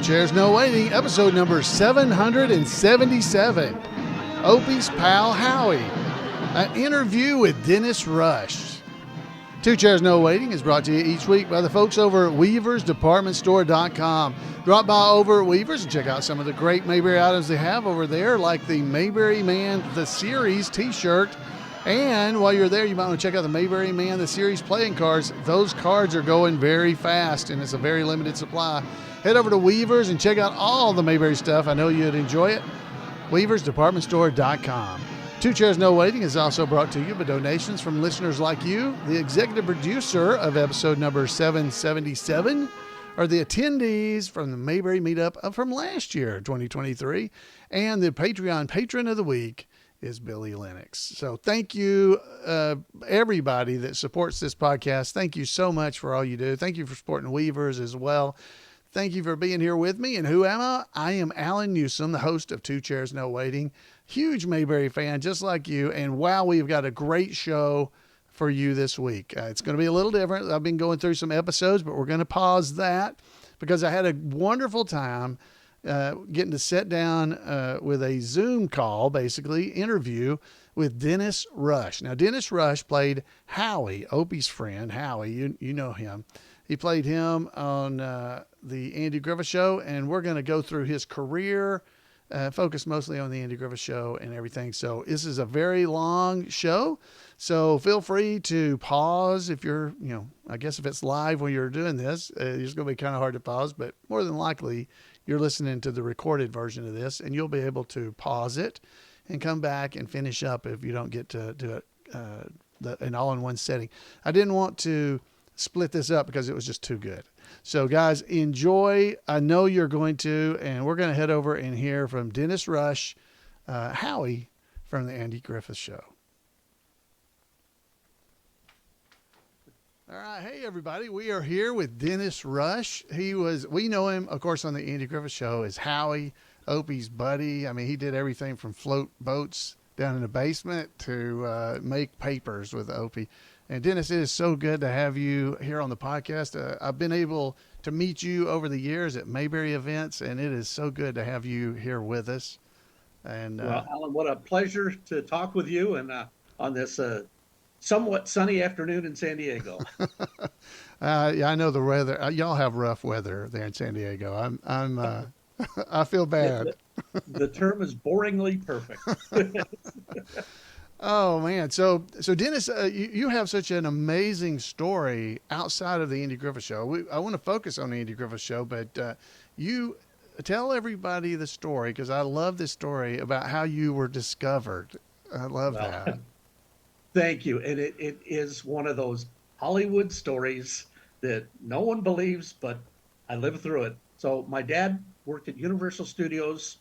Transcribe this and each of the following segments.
Chairs No Waiting, episode number 777. Opie's pal Howie. An interview with Dennis Rush. Two Chairs No Waiting is brought to you each week by the folks over at WeaversDepartmentStore.com. Drop by over at Weavers and check out some of the great Mayberry items they have over there, like the Mayberry Man The Series t-shirt. And while you're there, you might want to check out the Mayberry Man The Series playing cards. Those cards are going very fast, and it's a very limited supply. Head over to Weavers and check out all the Mayberry stuff. I know you'd enjoy it. WeaversDepartmentStore.com. Two Chairs No Waiting is also brought to you by donations from listeners like you. The executive producer of episode number 777 are the attendees from the Mayberry meetup from last year, 2023. And the Patreon patron of the week is Billy Lennox. So thank you, everybody that supports this podcast. Thank you so much for all you do. Thank you for supporting Weavers as well. Thank you for being here with me. And who am I? I am Alan Newsom, the host of Two Chairs No Waiting. Huge Mayberry fan, just like you. And wow, we've got a great show for you this week. It's going to be a little different. I've been going through some episodes, but we're going to pause that because I had a wonderful time getting to sit down with a Zoom call, basically interview with Dennis Rush. Now, Dennis Rush played Howie, Opie's friend, Howie. You know him. He played him on the Andy Griffith Show, and we're going to go through his career, focus mostly on the Andy Griffith Show and everything. So this is a very long show, so feel free to pause if you're, I guess if it's live when you're doing this, it's going to be kind of hard to pause, but more than likely you're listening to the recorded version of this, and you'll be able to pause it and come back and finish up if you don't get to do it an all-in-one setting. I didn't want to split this up because it was just too good. So guys, enjoy. I know you're going to, and we're going to head over and hear from Dennis Rush, Howie from the Andy Griffith Show. All right. Hey everybody. We are here with Dennis Rush. We know him, of course, on the Andy Griffith Show as Howie, Opie's buddy. I mean, he did everything from float boats down in the basement to make papers with Opie. And Dennis, it is so good to have you here on the podcast. I've been able to meet you over the years at Mayberry events, and it is so good to have you here with us. And well, Alan, what a pleasure to talk with you and on this somewhat sunny afternoon in San Diego. Yeah, I know the weather. Y'all have rough weather there in San Diego. I feel bad. The term is boringly perfect. Oh man. So Dennis, you have such an amazing story outside of the Andy Griffith Show. I want to focus on the Andy Griffith Show, but you tell everybody the story, because I love this story about how you were discovered. I love that. Thank you. And it is one of those Hollywood stories that no one believes, but I lived through it. So my dad worked at Universal Studios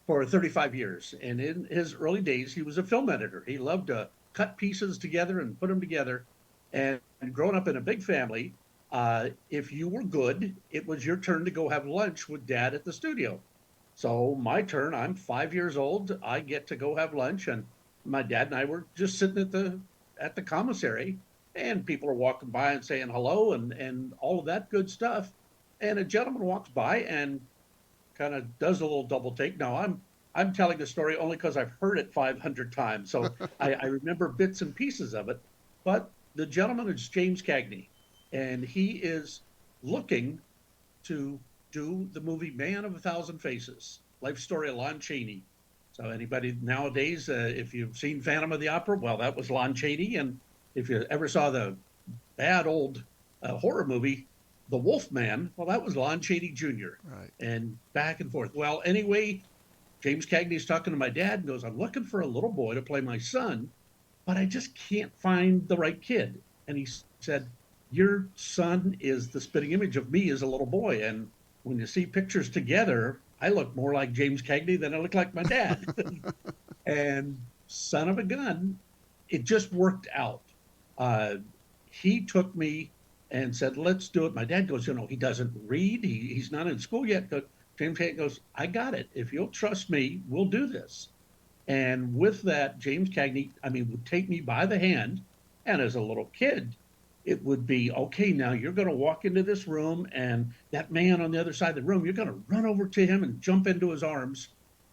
for 35 years. And in his early days, he was a film editor. He loved to cut pieces together and put them together. And growing up in a big family, if you were good, it was your turn to go have lunch with Dad at the studio. So my turn, I'm 5 years old. I get to go have lunch. And my dad and I were just sitting at the commissary. And people are walking by and saying hello and all of that good stuff. And a gentleman walks by and kind of does a little double take. Now I'm telling the story only because I've heard it 500 times, so I remember bits and pieces of it. But the gentleman is James Cagney, and he is looking to do the movie Man of a Thousand Faces, life story of Lon Chaney. So anybody nowadays, if you've seen Phantom of the Opera, well, that was Lon Chaney, and if you ever saw the bad old horror movie The Wolfman, well, that was Lon Chaney Jr. Right. And back and forth. Well, anyway, James Cagney's talking to my dad and goes, I'm looking for a little boy to play my son, but I just can't find the right kid. And he said, your son is the spitting image of me as a little boy. And when you see pictures together, I look more like James Cagney than I look like my dad. And son of a gun, it just worked out. He took me and said, let's do it. My dad goes, he doesn't read. He's not in school yet. But James Cagney goes, I got it. If you'll trust me, we'll do this. And with that, James Cagney, would take me by the hand. And as a little kid, it would be, okay, now you're going to walk into this room, and that man on the other side of the room, you're going to run over to him and jump into his arms.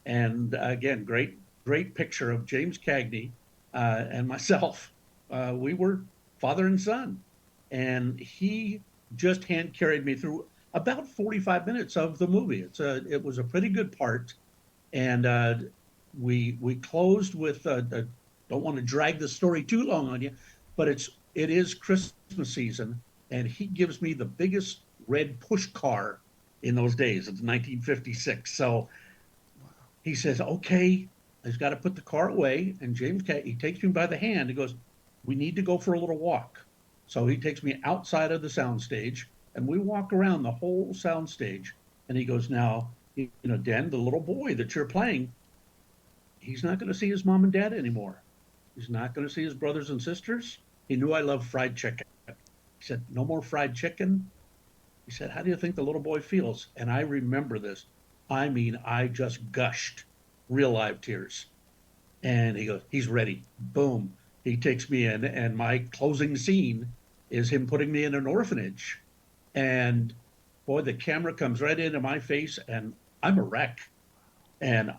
And again, great picture of James Cagney and myself. We were father and son, and he just hand carried me through about 45 minutes of the movie. It was a pretty good part, and we closed with don't want to drag the story too long on you, but it is Christmas season, and he gives me the biggest red push car in those days. It's 1956, so he says, "Okay, I've got to put the car away." And he takes me by the hand. He goes, "We need to go for a little walk." So he takes me outside of the soundstage, and we walk around the whole soundstage. And he goes, "Now, Dan, the little boy that you're playing, he's not going to see his mom and dad anymore. He's not going to see his brothers and sisters." He knew I loved fried chicken. He said, "No more fried chicken." He said, "How do you think the little boy feels?" And I remember this. I mean, I just gushed real live tears. And he goes, "He's ready." Boom. He takes me in, and my closing scene is him putting me in an orphanage. And boy, the camera comes right into my face, and I'm a wreck. And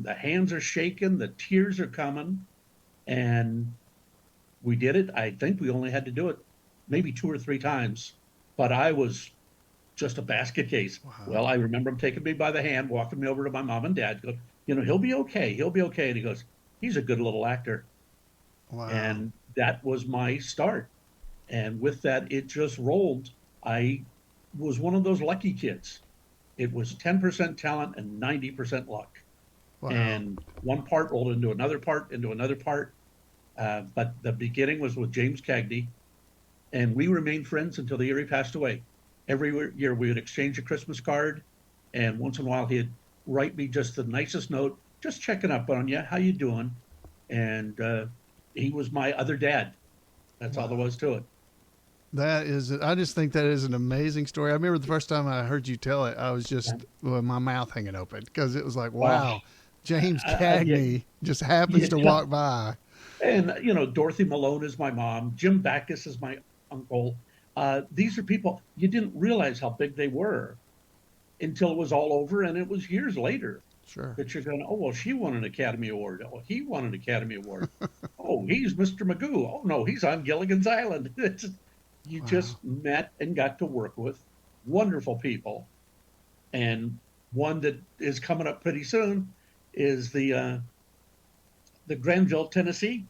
the hands are shaking, the tears are coming. And we did it. I think we only had to do it maybe 2 or 3 times, but I was just a basket case. Wow. Well, I remember him taking me by the hand, walking me over to my mom and dad, go, "He'll be okay. He'll be okay." And he goes, "He's a good little actor." Wow. And that was my start. And with that, it just rolled. I was one of those lucky kids. It was 10% talent and 90% luck. Wow. And one part rolled into another part, into another part. But the beginning was with James Cagney, and we remained friends until the year he passed away. Every year we would exchange a Christmas card, and once in a while he'd write me just the nicest note, just checking up on you, how you doing? And he was my other dad. That's all there was to it. I just think that is an amazing story. I remember the first time I heard you tell it, I was just with my mouth hanging open, because it was like, wow, James Cagney just happens to walk by. And, Dorothy Malone is my mom. Jim Backus is my uncle. These are people, you didn't realize how big they were until it was all over. And it was years later that you're going, "Oh, well, she won an Academy Award. Oh, he won an Academy Award. Oh, he's Mr. Magoo. Oh, no, he's on Gilligan's Island." You just met and got to work with wonderful people. And one that is coming up pretty soon is the Granville, Tennessee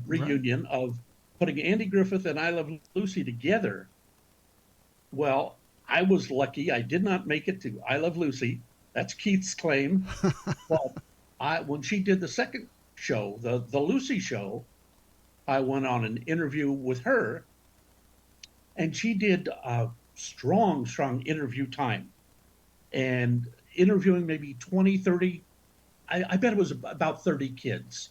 reunion of putting Andy Griffith and I Love Lucy together. Well, I was lucky. I did not make it to I Love Lucy. That's Keith's claim. Well, when she did the second show, the Lucy show, I went on an interview with her, and she did a strong interview time, and interviewing maybe 20, 30, I bet it was about 30 kids.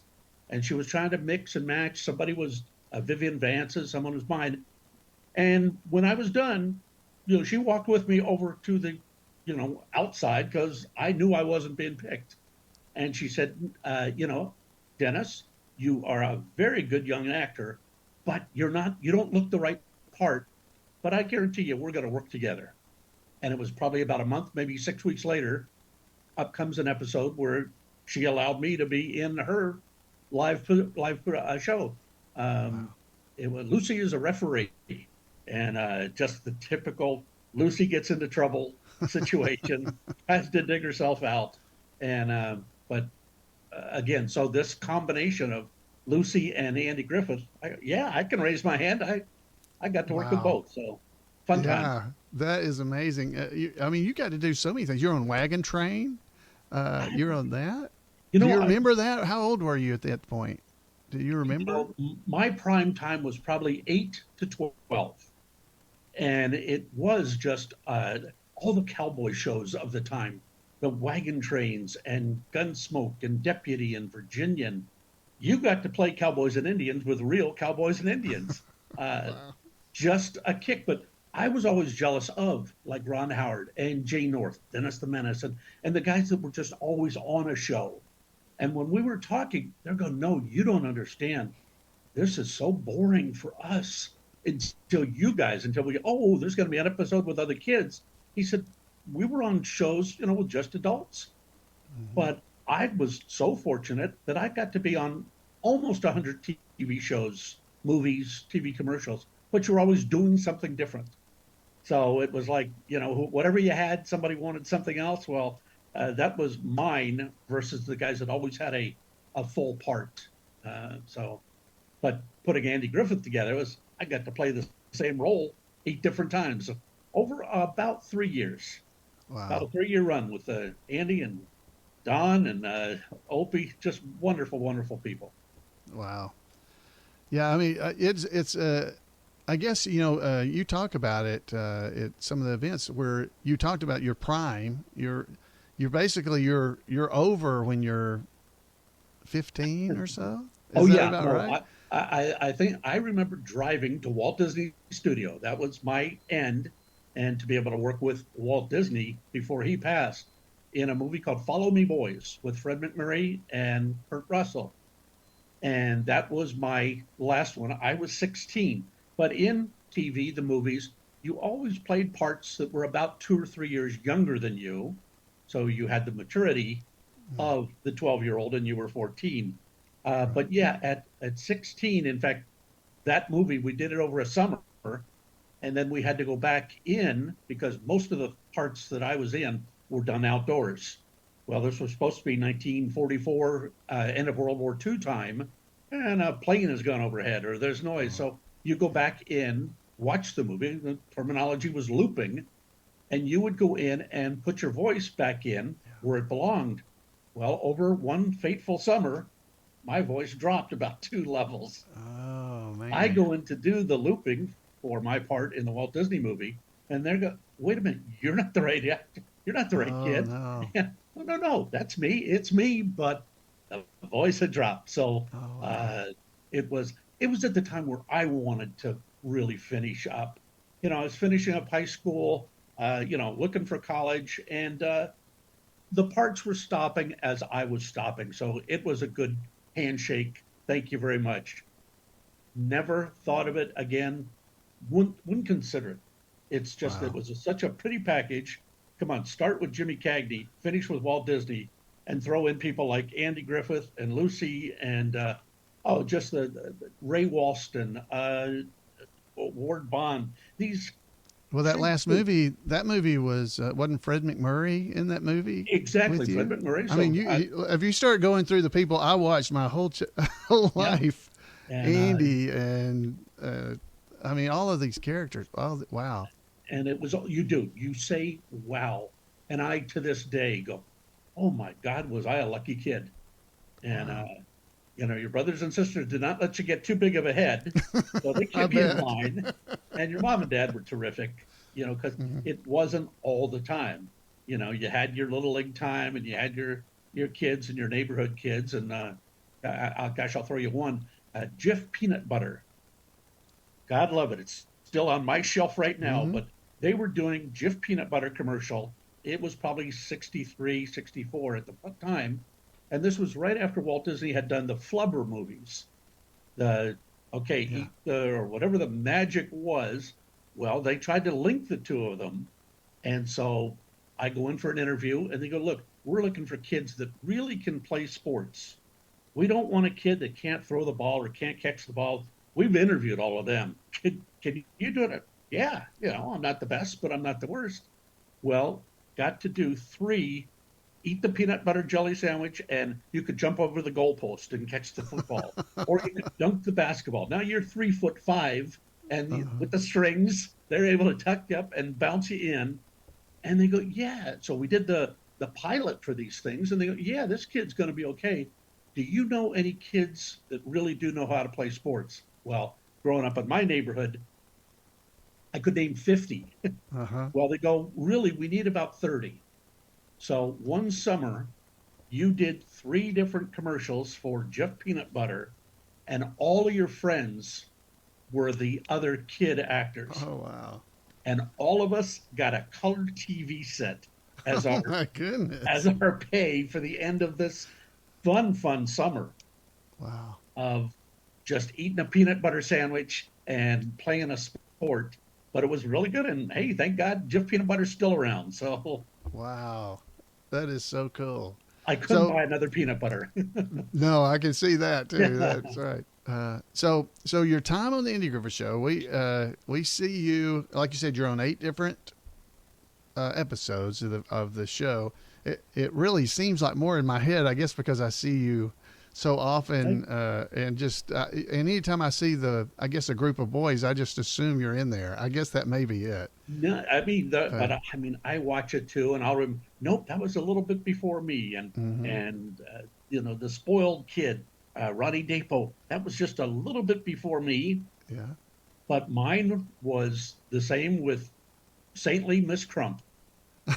And she was trying to mix and match. Somebody was Vivian Vance's, someone was mine. And when I was done, she walked with me over to the, outside, because I knew I wasn't being picked. And she said, "Dennis, you are a very good young actor, but you don't look the right part. But I guarantee you, we're going to work together." And it was probably about a month, maybe 6 weeks later, up comes an episode where she allowed me to be in her live show. It was Lucy is a referee, and just the typical Lucy gets into trouble situation, has to dig herself out. And but again, so this combination of Lucy and Andy Griffith, I can raise my hand. I got to work with both, so fun time. Yeah, that is amazing. You got to do so many things. You're on Wagon Train. You're on that. Do you remember that? How old were you at that point? Do you remember? My prime time was probably 8 to 12. And it was just all the cowboy shows of the time, the Wagon Trains and Gunsmoke and Deputy and Virginian. You got to play cowboys and Indians with real cowboys and Indians. Wow. Just a kick. But I was always jealous of, like, Ron Howard and Jay North, Dennis the Menace, and the guys that were just always on a show. And when we were talking, they're going, "No, you don't understand. This is so boring for us. until we, oh, there's going to be an episode with other kids. He said, we were on shows, with just adults. Mm-hmm. But I was so fortunate that I got to be on almost 100 TV shows, movies, TV commercials, but you're always doing something different. So it was like, whatever you had, somebody wanted something else. Well, that was mine versus the guys that always had a full part. But putting Andy Griffith together I got to play the same role 8 different times over about 3 years. About a Wow. 3-year run with Andy and Don and Opie, just wonderful, wonderful people. Wow. Yeah, I mean, it's I guess you talk about it at some of the events where you talked about your prime. You're basically you're over when you're 15 or so. Oh Is that yeah, about no, right? I think I remember driving to Walt Disney Studio. That was my end, and to be able to work with Walt Disney before he passed in a movie called Follow Me Boys with Fred McMurray and Kurt Russell. And that was my last one. I was 16. But in TV, the movies, you always played parts that were about 2 or 3 years younger than you. So you had the maturity Mm, of the 12-year-old and you were 14. right. But yeah, at 16, in fact, that movie, we did it over a summer. And then we had to go back in because most of the parts that I was in were done outdoors. Well, this was supposed to be 1944, end of World War II time, and a plane has gone overhead or there's noise. Oh, So you go back in, watch the movie. The terminology was looping, and you would go in and put your voice back in yeah. where it belonged. Well, over one fateful summer, my voice dropped about 2 levels. Oh I man. go in to do the looping for my part in the Walt Disney movie, and they're go, wait a minute, you're not the right actor. You're not the right Oh kid. no. And, no, that's me. It's me. But the voice had dropped. So Oh wow. uh, it was at the time where I wanted to really finish up. I was finishing up high school, looking for college, and the parts were stopping as I was stopping. So it was a good handshake. Thank you very much. Never thought of it again. Wouldn't consider it. It's just it Wow. was such a pretty package. Come on, start with Jimmy Cagney, finish with Walt Disney, and throw in people like Andy Griffith and Lucy and just the Ray Walston, Ward Bond. These Well, that movie was wasn't Fred McMurray in that movie exactly with Fred you? McMurray. I mean, So if you start going through the people I watched my whole whole yeah, life, and Andy and I mean all of these characters. Wow. it was you say wow, and I to this day go, oh my God, was I a lucky kid? And Wow. your brothers and sisters did not let you get too big of a head, so they I kept you in bet. line. And your mom and dad were terrific, because Mhm. it wasn't all the time. You had your little league time, and you had your kids and your neighborhood kids. And gosh, I'll throw you one. Jif peanut butter. God love it. It's still on my shelf right now, Mhm. but they were doing Jif peanut butter commercial. It was probably 63, 64 at the time. And this was right after Walt Disney had done the Flubber movies. The okay, Yeah. eat or whatever the magic was. Well, they tried to link the two of them. And so I go in for an interview and they go, look, we're looking for kids that really can play sports. We don't want a kid that can't throw the ball or can't catch the ball. We've interviewed all of them. Can you do it? Yeah, I'm not the best, but I'm not the worst. Well, got to do 3, eat the peanut butter jelly sandwich, and you could jump over the goalpost and catch the football, or you could dunk the basketball. Now you're 3'5", and Uh-huh. with the strings, they're able to tuck you up and bounce you in. And they go, yeah. So we did the pilot for these things, and they go, yeah, this kid's going to be okay. Do you know any kids that really do know how to play sports? Well, growing up in my neighborhood, I could name 50. Uh-huh. Well, they go, really, we need about 30. So one summer, you did 3 different commercials for Jeff Peanut Butter, and all of your friends were the other kid actors. Oh wow. And all of us got a colored TV set as Oh our my as goodness. our pay for the end of this fun summer Wow. of just eating a peanut butter sandwich and playing a sport. But it was really good. And hey, thank God Jif Peanut Butter's still around. So Wow. That is so cool. I couldn't So buy another peanut butter. no, I can see that too. Yeah. That's right. So your time on the Andy Griffith Show, we see you, like you said, you're on 8 different episodes of the show. It really seems like more in my head, I guess, because I see you so often, and just and anytime I see I guess a group of boys, I just assume you're in there. I guess that may be it. No, I mean, Uh, but I mean, I watch it too, and nope, that was a little bit before me, mm-hmm. and the spoiled kid, Ronnie Dapo, that was just a little bit before me, Yeah. but mine was the same with Saintly Miss Crump,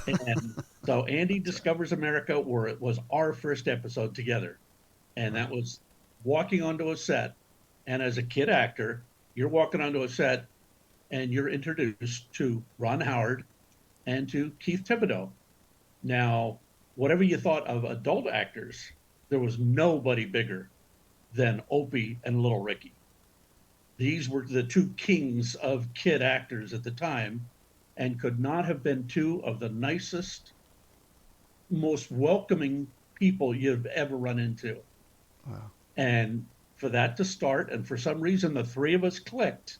and so Andy Discovers America, where it was our first episode together, and that was walking onto a set, and as a kid actor, you're walking onto a set, and you're introduced to Ron Howard and to Keith Thibodeau. Now, whatever you thought of adult actors, there was nobody bigger than Opie and Little Ricky. These were the two kings of kid actors at the time and could not have been two of the nicest, most welcoming people you've ever run into. Wow. And for that to start, and for some reason, the three of us clicked.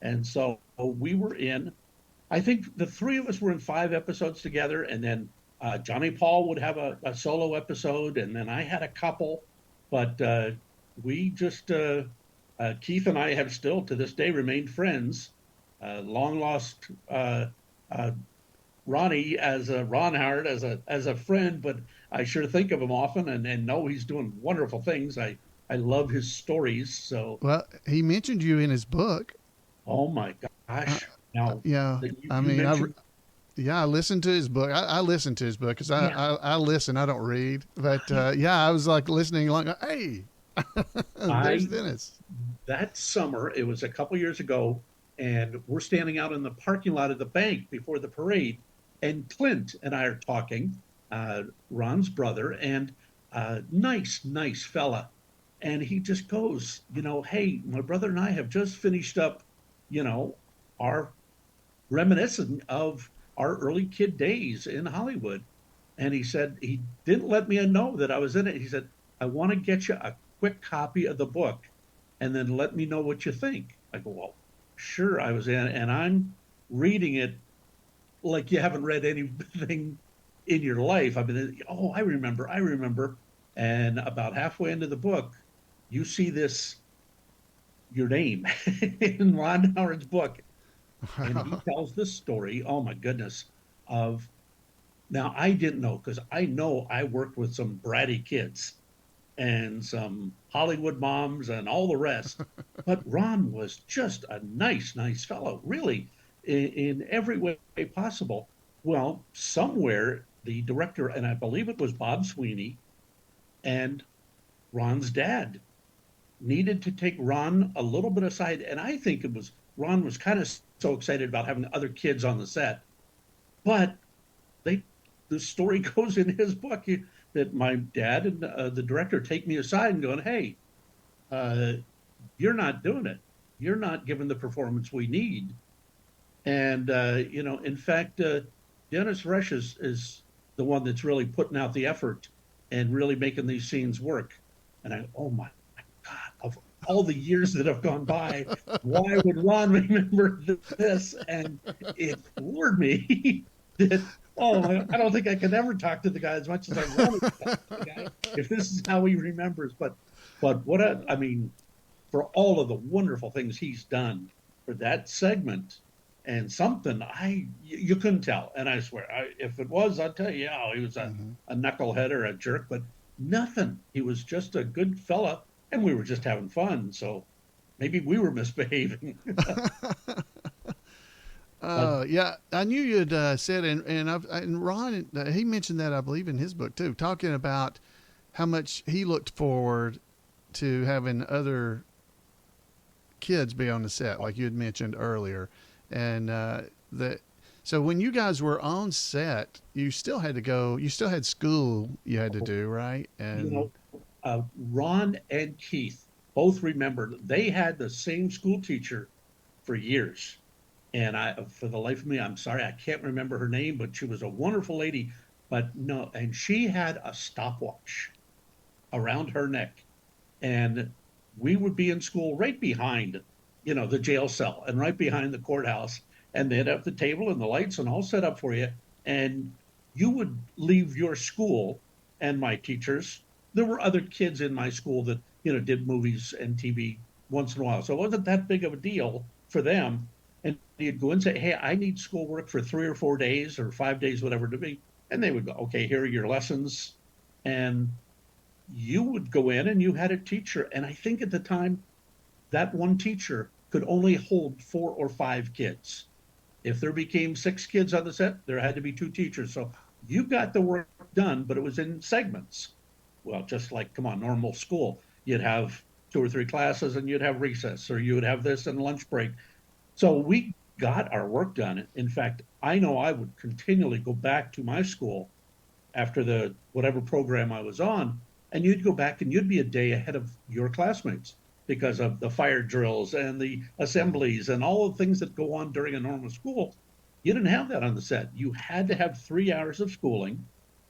And so we were in, I think the three of us were in 5 episodes together. And then Johnny Paul would have a solo episode. And then I had a couple. But we just, Keith and I have still to this day remained friends. Long lost Ronnie as a Ron Howard as a friend, but I sure think of him often and know he's doing wonderful things. I love his stories. So, Well, he mentioned you in his book. oh my Uh, gosh! Now yeah. that you, I you mean, mentioned, yeah, I listened to his book. I listened to his book because yeah, I listen. I don't read. But yeah, I was like listening along. Hey, there's I Dennis. that summer it was a couple years ago, and we're standing out in the parking lot of the bank before the parade, and Clint and I are talking, Ron's brother, and nice fella, and he just goes, hey, my brother and I have just finished up, you know, our reminiscing of our early kid days in Hollywood. And he said he didn't let me know that I was in it. He said, I want to get you a quick copy of the book and then let me know what you think. I go, well, sure. I was in, and I'm reading it like you haven't read anything in your life. I mean, oh, I remember. And about halfway into the book, you see your name in Ron Howard's book, and he tells this story. Oh my goodness! Of Now I didn't know because I know I worked with some bratty kids and some Hollywood moms and all the rest, but Ron was just a nice fellow, really, in every way possible. Well, somewhere the director, and I believe it was Bob Sweeney, and Ron's dad needed to take Ron a little bit aside. And I think it was Ron was kind of so excited about having other kids on the set. But they, the story goes in his book that my dad and the director take me aside and going, hey, uh, you're not doing it. You're not giving the performance we need. And, in fact, Dennis Rush is the one that's really putting out the effort and really making these scenes work. And oh my God, of all the years that have gone by, why would Ron remember this? And it floored me that, oh, I don't think I can ever talk to the guy as much as I want to talk to the guy if this is how he remembers. But I mean, for all of the wonderful things he's done for that segment, and something you couldn't tell. And I swear, if it was, I'd tell you, he was Mhm. a knucklehead or a jerk, but nothing. He was just a good fella, and we were just having fun. So maybe we were misbehaving. But Yeah, I knew you'd said, and Ron, he mentioned that I believe in his book too, talking about how much he looked forward to having other kids be on the set, like you had mentioned earlier, and that. So when you guys were on set, you still had to go. You still had school you had to do, right? you And know, Ron and Keith both remembered they had the same school teacher for years. And for the life of me, I'm sorry, I can't remember her name, but she was a wonderful lady. But no, and she had a stopwatch around her neck, and we would be in school right behind, the jail cell and right behind the courthouse, and they'd have the table and the lights and all set up for you. And you would leave your school, and my teachers, there were other kids in my school that, did movies and TV once in a while. So it wasn't that big of a deal for them. And you'd go and say, hey, I need schoolwork for 3 or 4 days or 5 days, whatever it be. And they would go, okay, here are your lessons. And you would go in and you had a teacher. And I think at the time, that one teacher could only hold 4 or 5 kids. If there became 6 kids on the set, there had to be 2 teachers. So you got the work done, but it was in segments. Well, just like, come on, normal school. You'd have 2 or 3 classes and you'd have recess, or you would have this and lunch break. So we got our work done. In fact, I know I would continually go back to my school after the whatever program I was on, and you'd go back and you'd be a day ahead of your classmates because of the fire drills and the assemblies and all the things that go on during a normal school. You didn't have that on the set. You had to have 3 hours of schooling.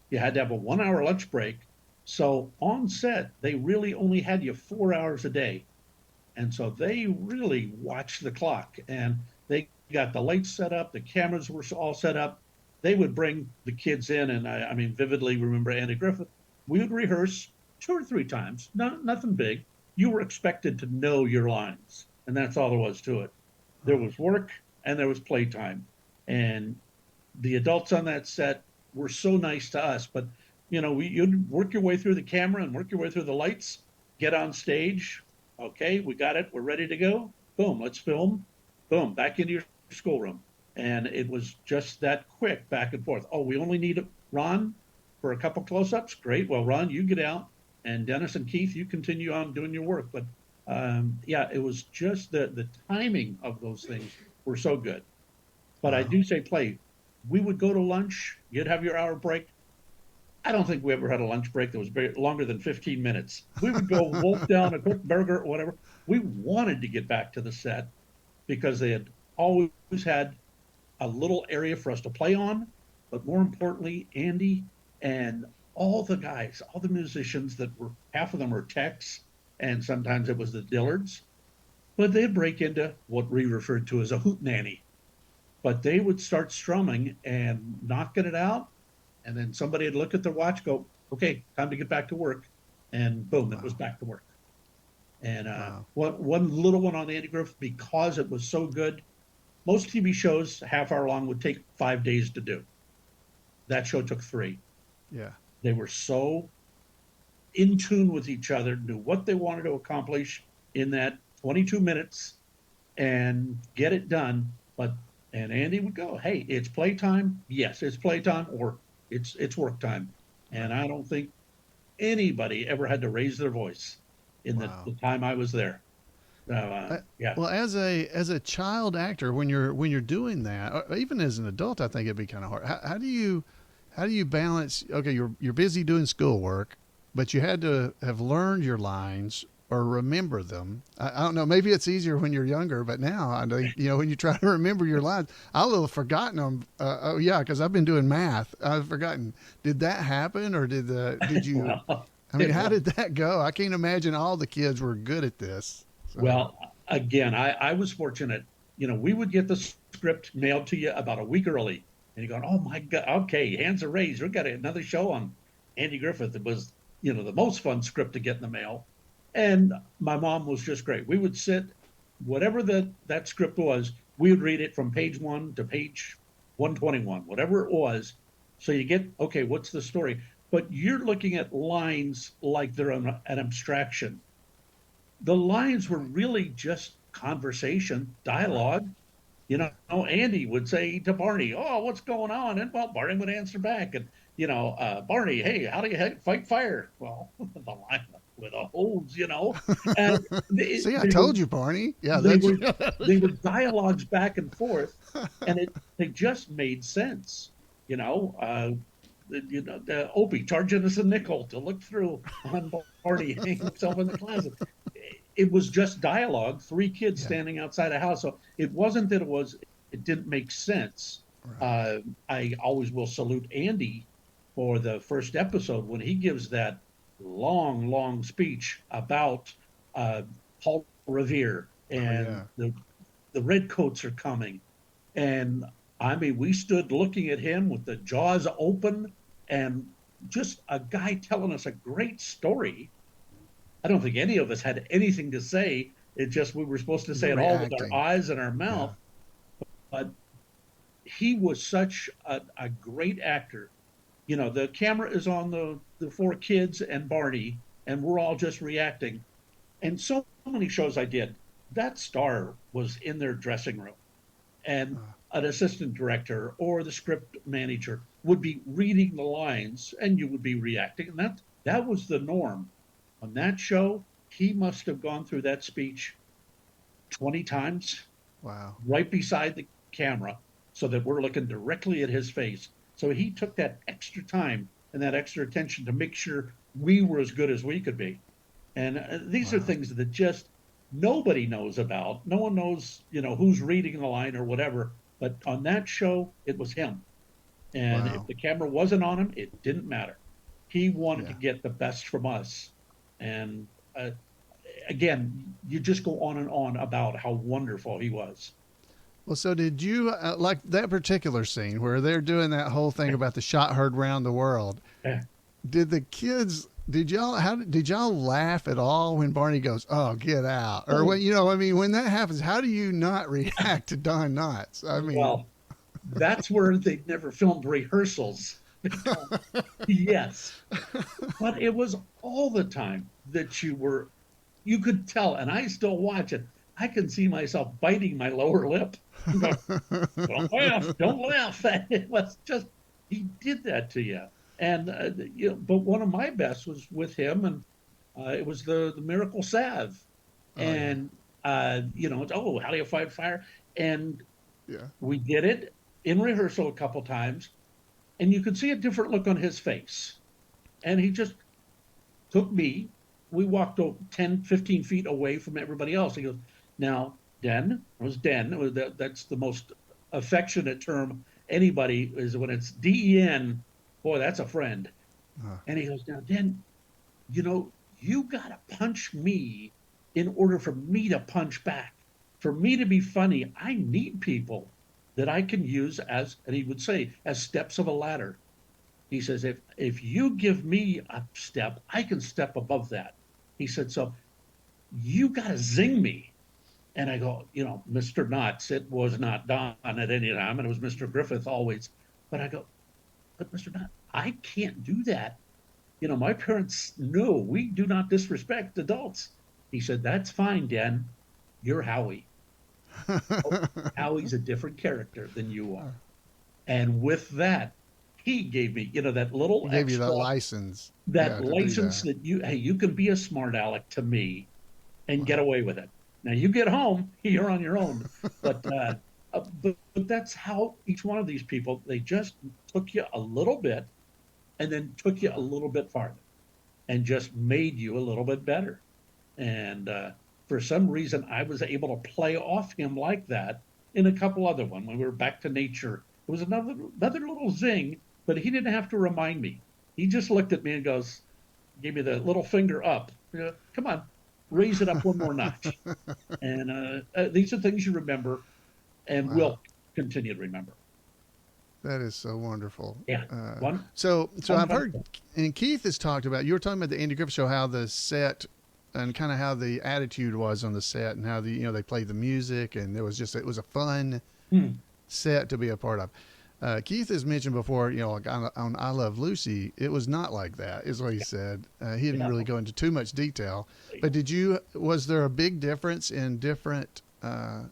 You had to have a 1-hour lunch break. So on set, they really only had you 4 hours a day. And so they really watched the clock, and they got the lights set up. The cameras were all set up. They would bring the kids in, and I mean, vividly remember Andy Griffith. We would rehearse 2 or 3 times, nothing big. You were expected to know your lines, and that's all there was to it. There was work and there was playtime. And the adults on that set were so nice to us. But, you'd work your way through the camera and work your way through the lights, get on stage. Okay, we got it. We're ready to go. Boom, let's film. Boom, back into your schoolroom. And it was just that quick back and forth. Oh, we only need Ron for a couple close-ups. Great. Well, Ron, you get out. And Dennis and Keith, you continue on doing your work. But yeah, it was just the timing of those things were so good. But I do say play. We would go to lunch. You'd have your hour break. I don't think we ever had a lunch break that was longer than 15 minutes. We would go wolf down a quick burger or whatever. We wanted to get back to the set because they had always had a little area for us to play on. But more importantly, Andy and all the guys, all the musicians that were, half of them were techs, and sometimes it was the Dillards, but they'd break into what we referred to as a hootenanny. But they would start strumming and knocking it out, and then somebody would look at their watch, go, okay, time to get back to work, and boom, it was back to work. And one little one on Andy Griffith, because it was so good, most TV shows, half hour long, would take 5 days to do. That show took 3. Yeah. They were so in tune with each other, knew what they wanted to accomplish in that 22 minutes and get it done. And Andy would go, hey, it's playtime. Yes, it's playtime, or it's work time. And I don't think anybody ever had to raise their voice in the time I was there. Yeah. Well, as a child actor, when you're doing that, or even as an adult, I think it'd be kind of hard. How do you balance? Okay, you're busy doing schoolwork, but you had to have learned your lines or remember them. I don't know. Maybe it's easier when you're younger, but now I know, when you try to remember your lines, I'll have forgotten them. Oh yeah, because I've been doing math. I've forgotten. Did that happen, or did you? Well, I mean, how did that go? I can't imagine all the kids were good at this. So. Well, again, I was fortunate. We would get the script mailed to you about a week early, and you're going, oh my God, okay, hands are raised. We've got another show on Andy Griffith. It was, the most fun script to get in the mail. And my mom was just great. We would sit, whatever that script was, we would read it from page 1 to page 121, whatever it was. So you get, okay, what's the story? But you're looking at lines like they're an abstraction. The lines were really just conversation, dialogue. Andy would say to Barney, oh, what's going on? And well, Barney would answer back. And, Barney, hey, how do you fight fire? Well, the line with a hose, And See, I told you, Barney. Yeah, they were dialogues back and forth, and they just made sense. The Opie charging us a nickel to look through on Barney hanging himself in the closet. it was just dialogue, three kids Yeah. standing outside a house. So it wasn't that it didn't make sense. Right. I always will salute Andy for the first episode when he gives that long, long speech about uh, Paul Revere Oh and yeah. the redcoats are coming. And I mean, we stood looking at him with the jaws open and just a guy telling us a great story. I don't think any of us had anything to say. It just we were supposed to say You're it all with our reacting. eyes and our Yeah. mouth. But he was such a great actor. You know, the camera is on the four kids and Barney, and we're all just reacting. And so many shows I did, that star was in their dressing room, and Uh, an assistant director or the script manager would be reading the lines, and you would be reacting, and that was the norm on that show. He must have gone through that speech 20 times wow. right beside the camera so that we're looking directly at his face. So he took that extra time and that extra attention to make sure we were as good as we could be. And these are Wow. things that just nobody knows about. No one knows, who's reading the line or whatever. But on that show, it was him. And if Wow. the camera wasn't on him, it didn't matter. He wanted to Yeah. get the best from us. And again, you just go on and on about how wonderful he was. Well, so did you like that particular scene where they're doing that whole thing about the shot heard round the world? Yeah. Did the kids? Did y'all laugh at all when Barney goes, "Oh, get out," or Oh, when I mean, when that happens, how do you not react to Don Knotts? I mean, well, that's where they never filmed rehearsals because, yes, but it was all the time that you could tell, and I still watch it. I can see myself biting my lower lip. Going, don't laugh, don't laugh. It was just, he did that to you. And, but one of my best was with him, and it was the Miracle Salve. oh yeah, And, oh, how do you fight fire? And yeah, we did it in rehearsal a couple times, and you could see a different look on his face. And he just took me. We walked 10, 15 feet away from everybody else. He goes, now, Den, it was Den. That's the most affectionate term anybody is when it's Den. Boy, that's a friend. uh, And he goes, now, Den, you got to punch me in order for me to punch back. For me to be funny, I need people that I can use as, and he would say, as steps of a ladder. He says, if you give me a step, I can step above that. He said, so you got to zing me. And I go, Mr. Knotts, it was not Don at any time, and it was Mr. Griffith always. But I go, but Mr. Knott, I can't do that. My parents know we do not disrespect adults. He said, that's fine, Dan. You're Howie. Oh, Howie's a different character than you are. And with that, he gave me, that little he gave you that extra, license, that yeah, to do license that. that you can be a smart aleck to me and get Wow. away with it. Now you get home, you're on your own. But that's how each one of these people, they just took you a little bit and then took you a little bit farther and just made you a little bit better. And for some reason, I was able to play off him like that in a couple other one when we were back to nature. It was another little zing, but he didn't have to remind me. He just looked at me and goes, gave me the little finger up. Come on, raise it up one more notch. And these are things you remember and Wow. will continue to remember. That is so wonderful. Yeah, Uh, one so one I've fun heard, thing. and Keith has talked about. You were talking about the Andy Griffith Show, how the set and kind of how the attitude was on the set, and how they played the music, and it was a fun Hmm. set to be a part of. Keith has mentioned before, like on I Love Lucy, it was not like that, is what he said. He didn't Yeah. really go into too much detail, but was there a big difference in different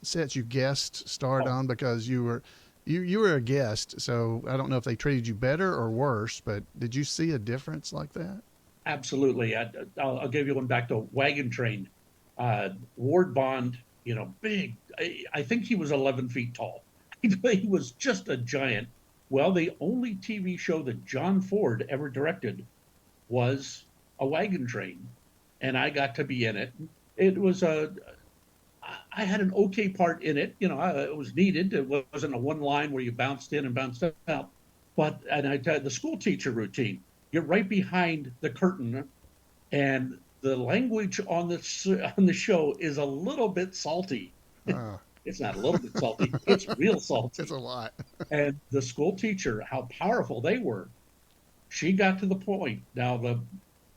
sets you guest starred Oh, on? Because you were a guest, so I don't know if they treated you better or worse, but did you see a difference like that? absolutely. I'll give you one back to Wagon Train. Ward Bond, big. I think he was 11 feet tall. He was just a giant. Well, the only TV show that John Ford ever directed was a wagon train, and I got to be in it. it was I had an okay part in it. It was needed. It wasn't a one line where you bounced in and bounced out. But and I had the school teacher routine. You're right behind the curtain, and the language on the show is a little bit salty. Uh, It's not a little bit salty. It's real it's salty. a lot. And the school teacher, how powerful they were. She got to the point. Now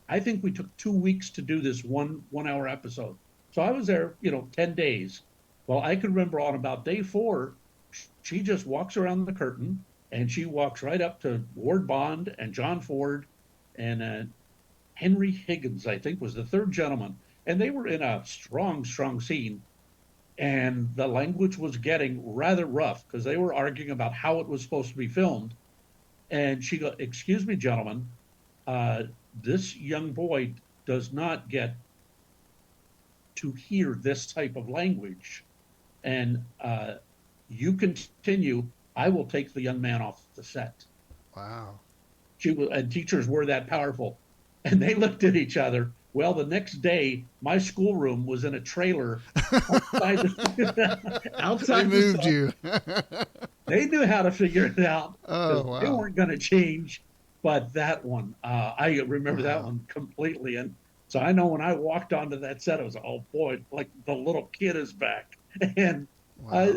I think we took 2 weeks to do this one hour episode. So I was there, 10 days. Well, I can remember on about day 4, she just walks around the curtain and she walks right up to Ward Bond and John Ford and Henry Higgins, I think, was the third gentleman. And they were in a strong, strong scene. And the language was getting rather rough because they were arguing about how it was supposed to be filmed. And she goes, "Excuse me, gentlemen, uh, this young boy does not get to hear this type of language. And you continue, I will take the young man off the set." Wow. And teachers were that powerful. And they looked at each other. Well, the next day, my schoolroom was in a trailer outside They outside the moved set. you. They knew how to figure it out Oh, because they wow. weren't going to change. But that one, I remember that Wow. one completely. And so I know when I walked onto that set, I was, oh boy, like the little kid is back. And Wow.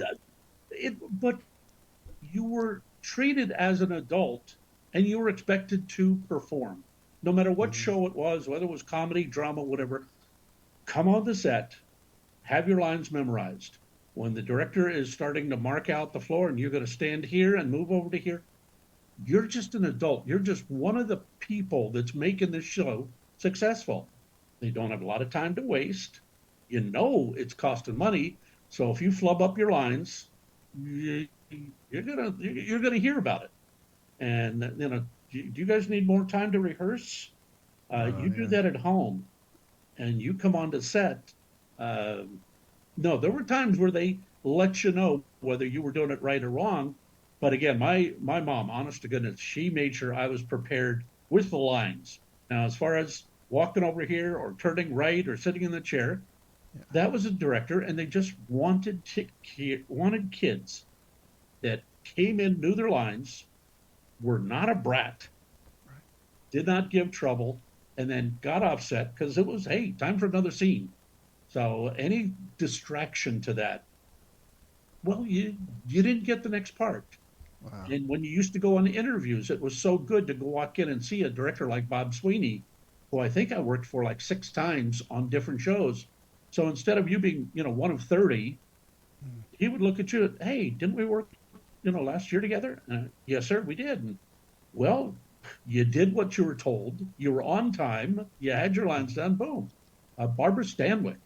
but you were treated as an adult and you were expected to perform. No matter what Mhm. show it was, whether it was comedy, drama, whatever, come on the set, have your lines memorized. When the director is starting to mark out the floor and you're going to stand here and move over to here, you're just an adult. You're just one of the people that's making this show successful. They don't have a lot of time to waste. It's costing money. So if you flub up your lines, you, you're gonna hear about it. And do you guys need more time to rehearse? Oh, You do yeah. that at home, and you come on to set. Uh, no, there were times where they let you know whether you were doing it right or wrong. But again, my mom, honest to goodness, she made sure I was prepared with the lines. Now, as far as walking over here or turning right or sitting in the chair, Yeah. that was a director, and they just wanted kids that came in, knew their lines, were not a brat, Right. did not give trouble, and then got offset because it was, hey, time for another scene. So any distraction to that, well, you didn't get the next part. Wow. And when you used to go on interviews, it was so good to go walk in and see a director like Bob Sweeney, who I think I worked for like 6 times on different shows. So instead of you being, one of 30, Mm. he would look at you, hey, didn't we work, last year together? Yes, sir, we did. And, well, you did what you were told. You were on time. You had your lines done. Boom. Barbara Stanwyck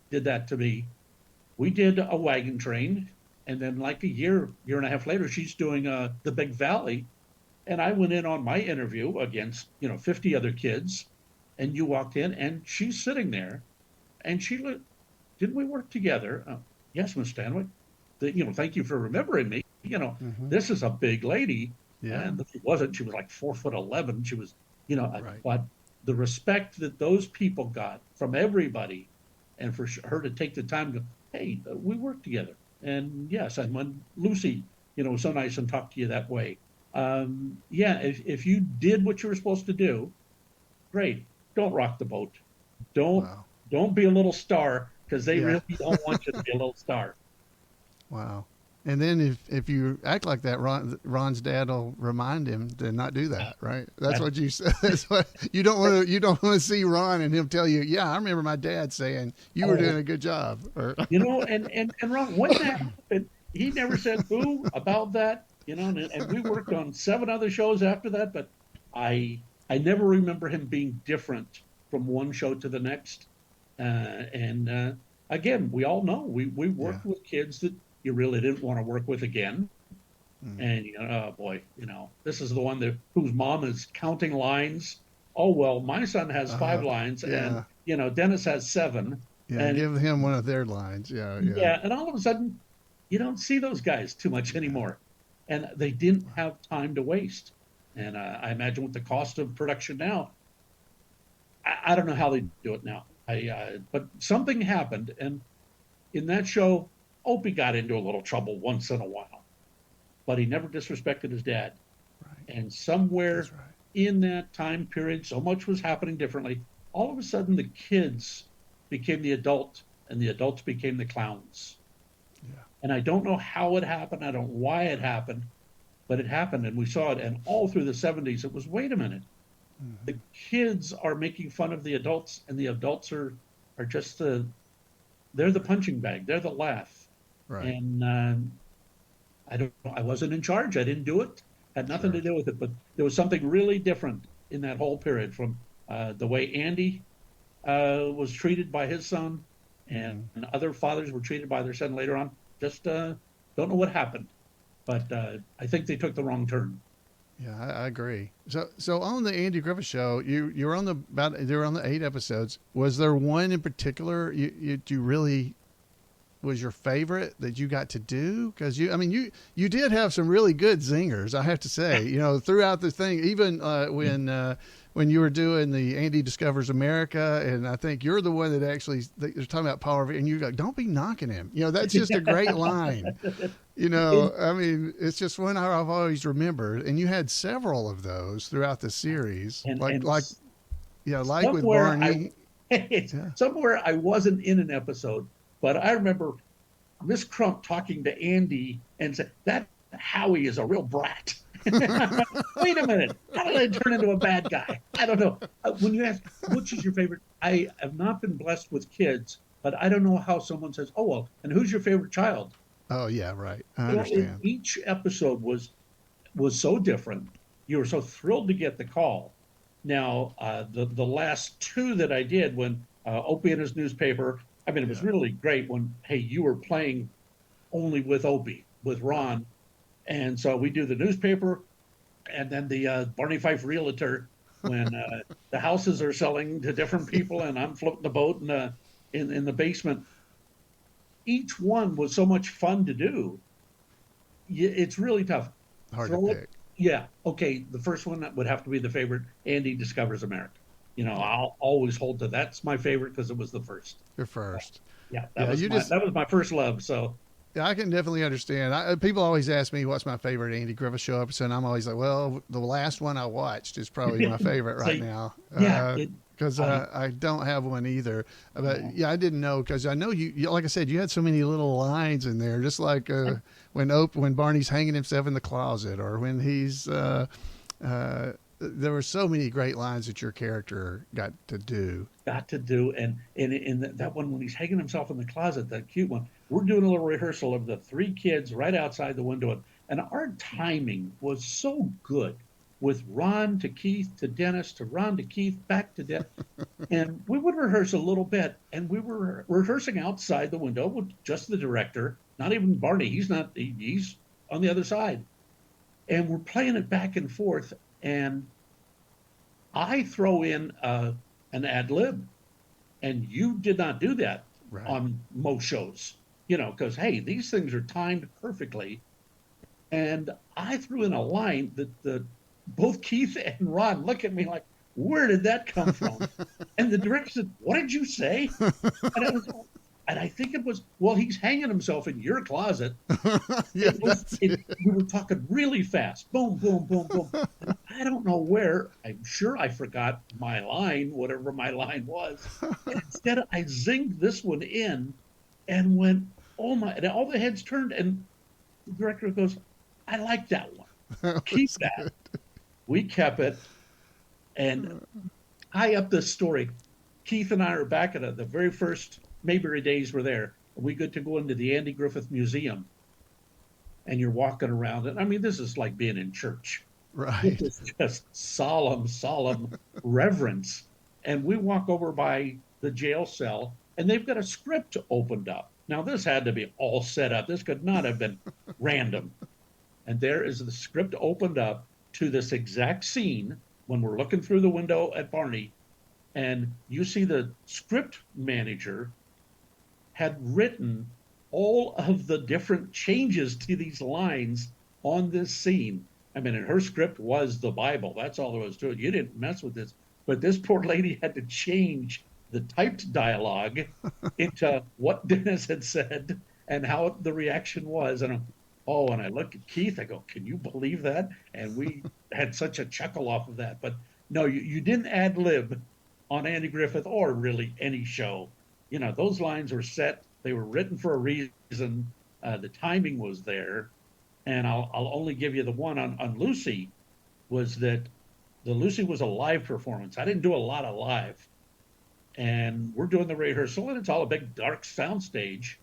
did that to me. We did a wagon train, and then like a year and a half later, she's doing the Big Valley, and I went in on my interview against 50 other kids, and you walked in, and she's sitting there, and she looked. Didn't we work together? Yes, Miss Stanwyck. Thank you for remembering me. Mhm. This is a big lady, Yeah. and she wasn't. She was like 4'11". She was, Right. but the respect that those people got from everybody, and for her to take the time to go, hey, we worked together, and yes, and when Lucy, was so nice and talked to you that way. Yeah, if you did what you were supposed to do, great. Don't rock the boat. Don't Wow. don't be a little star because they Yeah. really don't want you to be a little star. Wow. And then if you act like that, Ron's dad will remind him to not do that, right? That's That what you said. That's what you don't want to see Ron and him tell you, yeah, I remember my dad saying you were doing oh, a good job. Or and Ron, when that happened, he never said boo about that. And we worked on 7 other shows after that, but I never remember him being different from one show to the next. And again, we all know we yeah. worked with kids that you really didn't want to work with again. Mm. And oh boy, this is the one that whose mom is counting lines. Oh well, my son has 5 lines, and Yeah. Dennis has 7, Yeah. and Give him one of their lines. Yeah. Yeah. yeah, and all of a sudden, you don't see those guys too much Yeah. anymore, and they didn't Wow. have time to waste. And I imagine with the cost of production now, I don't know how they do it now. But something happened, and in that show, Opie got into a little trouble once in a while, but he never disrespected his dad. Right. And somewhere That's right. in that time period, so much was happening differently. All of a sudden, the kids became the adult, and the adults became the clowns. Yeah. And I don't know how it happened. I don't know why it happened, but it happened, and we saw it. And all through the 70s, it was, wait a minute, the kids are making fun of the adults, and the adults are just they're the punching bag, they're the laugh. Right. And I wasn't in charge. I didn't do it. Had nothing Sure. to do with it. But there was something really different in that whole period, from the way Andy was treated by his son, and other fathers were treated by their son later on. Just don't know what happened, but I think they took the wrong turn. Yeah, I agree. So on the Andy Griffith Show, you were on they were on the 8 episodes. Was there one in particular you really was your favorite that you got to do? Because I mean, you did have some really good zingers, I have to say. Throughout the thing, even when you were doing the Andy Discovers America, and I think you're the one that actually they're talking about Power, and you go, "Don't be knocking him." That's just a great line. I mean, it's just one I've always remembered, and you had several of those throughout the series, And like with somewhere Barney. Yeah. somewhere I wasn't in an episode, but I remember Miss Crump talking to Andy and said, "That Howie is a real brat." Wait a minute, how did I turn into a bad guy? I don't know. When you ask which is your favorite, I have not been blessed with kids, but I don't know how someone says, "Oh well," and who's your favorite child? Oh yeah, right. I Well, understand. each episode was so different. You were so thrilled to get the call. Now, the last two that I did, when Opie and his newspaper, I mean, it was Yeah. really great when, hey, you were playing only with Opie, with Ron. And so we do the newspaper, and then the Barney Fife realtor, when the houses are selling to different people, and I'm floating the boat in the basement. Each one was so much fun to do. It's really tough. Hard to Throw it. pick. Yeah. Okay. The first one that would have to be the favorite. Andy Discovers America. Yeah. I'll always hold to that's my favorite because it was the first. You're first. Yeah, Yeah, you just that was my first love. So Yeah, I can definitely understand. People always ask me what's my favorite Andy Griffith Show episode, and I'm always like, well, the last one I watched is probably my favorite right so, now. yeah, Because I don't have one either. But no. yeah, I didn't know, because I know you, like I said, you had so many little lines in there, just like when Barney's hanging himself in the closet, or when he's there were so many great lines that your character got to do. got to do. And in that one when he's hanging himself in the closet, that cute one, we're doing a little rehearsal of the three kids right outside the window, and our timing was so good, with Ron to Keith to Dennis to Ron to Keith back to Dennis. And we would rehearse a little bit, and we were rehearsing outside the window with just the director, not even Barney. He's on the other side, and we're playing it back and forth, and I throw in an ad lib, and you did not do that Right. on most shows, because hey, these things are timed perfectly. And I threw in a line that both Keith and Ron look at me like, "Where did that come from?" And the director said, "What did you say?" And I think it was, well, he's hanging himself in your closet. Yeah, We were talking really fast. Boom, boom, boom, boom. And I don't know where. I'm sure I forgot my line, whatever my line was. And instead, I zinged this one in and went, oh my, and all the heads turned. And the director goes, "I like that one. Keep that." good. We kept it. And high up this story, Keith and I are back at the very first Mayberry days were there. We get to go into the Andy Griffith Museum, and you're walking around. And I mean, this is like being in church. Right. This is just solemn, solemn reverence. And we walk over by the jail cell, and they've got a script opened up. Now, this had to be all set up. This could not have been random. And there is the script opened up to this exact scene when we're looking through the window at Barney, and you see the script manager had written all of the different changes to these lines on this scene. I mean, and her script was the Bible. That's all there was to it. You didn't mess with this. But this poor lady had to change the typed dialogue into what Dennis had said and how the reaction was. And and I look at Keith, I go, can you believe that? And we had such a chuckle off of that. But no, you didn't ad lib on Andy Griffith or really any show. You know, those lines were set, they were written for a reason. The timing was there. And I'll only give you the one on Lucy, was that the Lucy was a live performance. I didn't do a lot of live. And we're doing the rehearsal, and it's all a big dark sound stage.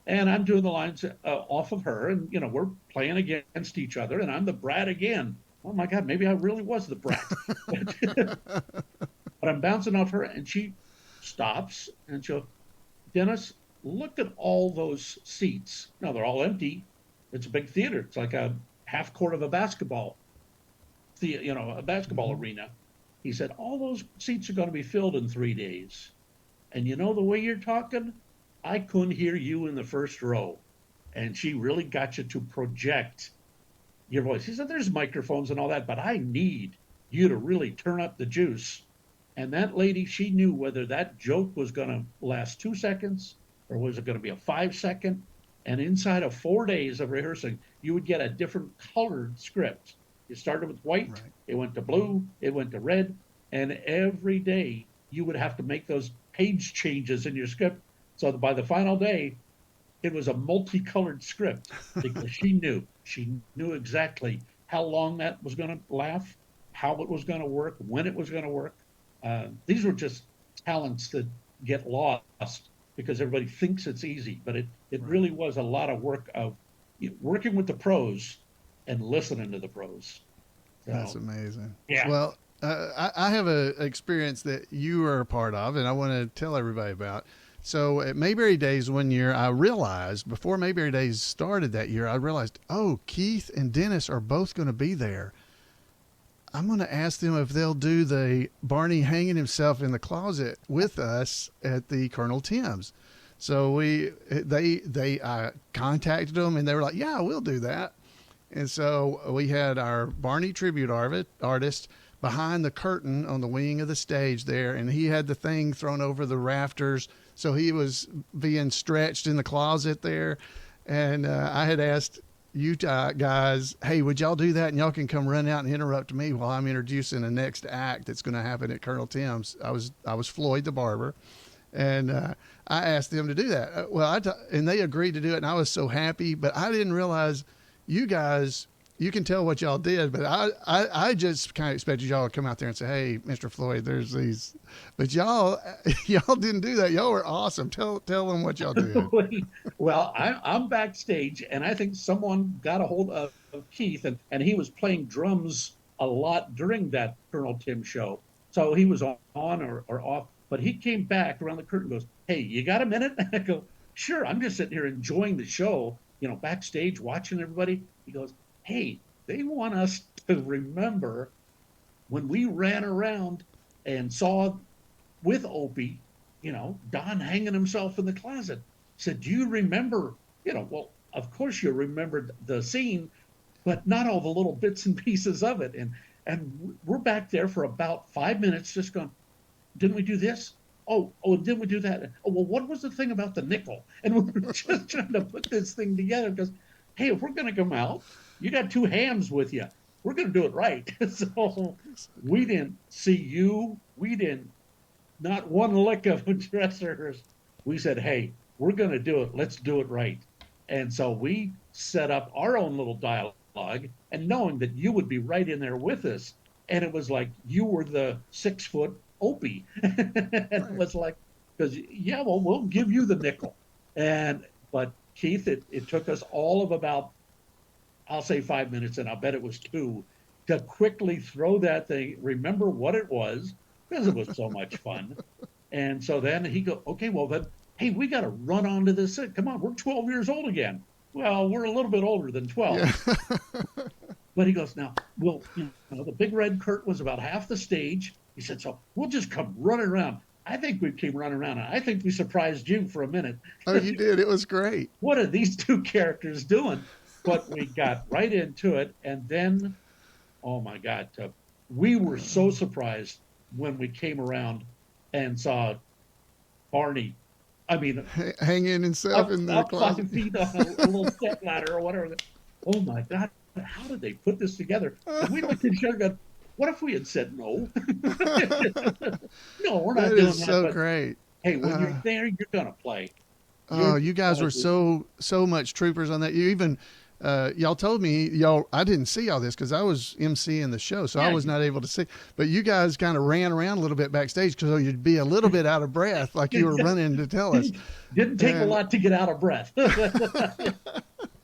And I'm doing the lines off of her, and, you know, we're playing against each other, and I'm the brat again. Oh, my God, maybe I really was the brat. But I'm bouncing off her, and she stops, and she'll, Dennis, look at all those seats. Now, they're all empty. It's a big theater. It's like a half court of a basketball, a basketball arena. He said, all those seats are going to be filled in 3 days. And you know, the way you're talking, I couldn't hear you in the first row. And she really got you to project your voice. He said, there's microphones and all that, but I need you to really turn up the juice. And that lady, she knew whether that joke was going to last 2 seconds or was it going to be a 5 second. And inside of 4 days of rehearsing, you would get a different colored script. It started with white, right. It went to blue, it went to red, and every day you would have to make those page changes in your script. So by the final day, it was a multicolored script because she knew exactly how long that was going to laugh, how it was going to work, when it was going to work. These were just talents that get lost because everybody thinks it's easy, but it right. really was a lot of work of working with the pros and listening to the pros. So, that's amazing. Yeah. Well, I have an experience that you are a part of, and I want to tell everybody about. So at Mayberry Days one year, I realized, before Mayberry Days started that year, I realized, oh, Keith and Dennis are both going to be there. I'm going to ask them if they'll do the Barney hanging himself in the closet with us at the Colonel Tim's. So they contacted them, and they were like, yeah, we'll do that. And so we had our Barney tribute artist behind the curtain on the wing of the stage there, and he had the thing thrown over the rafters. So he was being stretched in the closet there. And I had asked you guys, hey, would y'all do that? And y'all can come run out and interrupt me while I'm introducing the next act that's going to happen at Colonel Tim's. I was Floyd the barber. And I asked them to do that. And they agreed to do it, and I was so happy. But I didn't realize you guys, you can tell what y'all did, but I just kind of expected y'all to come out there and say, hey, Mr. Floyd, there's these. But y'all didn't do that. Y'all were awesome. Tell them what y'all did. Well, I'm backstage, and I think someone got a hold of Keith, and he was playing drums a lot during that Colonel Tim show. So he was on or off. But he came back around the curtain and goes, hey, you got a minute? And I go, sure, I'm just sitting here enjoying the show, backstage watching everybody. He goes, hey, they want us to remember when we ran around and saw with Opie, Don hanging himself in the closet. He said, do you remember, well, of course you remembered the scene, but not all the little bits and pieces of it. And we're back there for about 5 minutes just going, didn't we do this? Oh, didn't we do that? Oh, well, what was the thing about the nickel? And we were just trying to put this thing together because, hey, if we're going to come out, you got two hams with you. We're going to do it right. So we didn't see you. We didn't, not one lick of a dress rehearsal. We said, hey, we're going to do it. Let's do it right. And so we set up our own little dialogue, and knowing that you would be right in there with us. And it was like you were the 6-foot Opie. And right. It was like, because, yeah, well, we'll give you the nickel. But Keith, it took us all of about, I'll say 5 minutes, and I'll bet it was 2, to quickly throw that thing, remember what it was, because it was so much fun. And so then he go, okay, well then, hey, we got to run onto this. Come on, we're 12 years old again. Well, we're a little bit older than 12. Yeah. But he goes, now, the big red curtain was about half the stage. He said, so we'll just come running around. I think we came running around, and I think we surprised you for a minute. Oh, you did. It was great. What are these two characters doing? But we got right into it, and then, oh, my God, we were so surprised when we came around and saw Barney. I mean, Hanging himself in the up closet. 5 feet on a little step ladder or whatever. Oh my God, how did they put this together? And we looked at each other and go, what if we had said no? No, we're That not is doing that. so But great. hey, when you're Uh, there, you're gonna play. You're oh, you just guys gonna were do. so much troopers on that. You even y'all told me y'all. I didn't see all this because I was emceeing the show, so I Yeah, was not able to see. But you guys kind of ran around a little bit backstage because you'd be a little bit out of breath, like you were running to tell us. didn't take a And lot to get out of breath.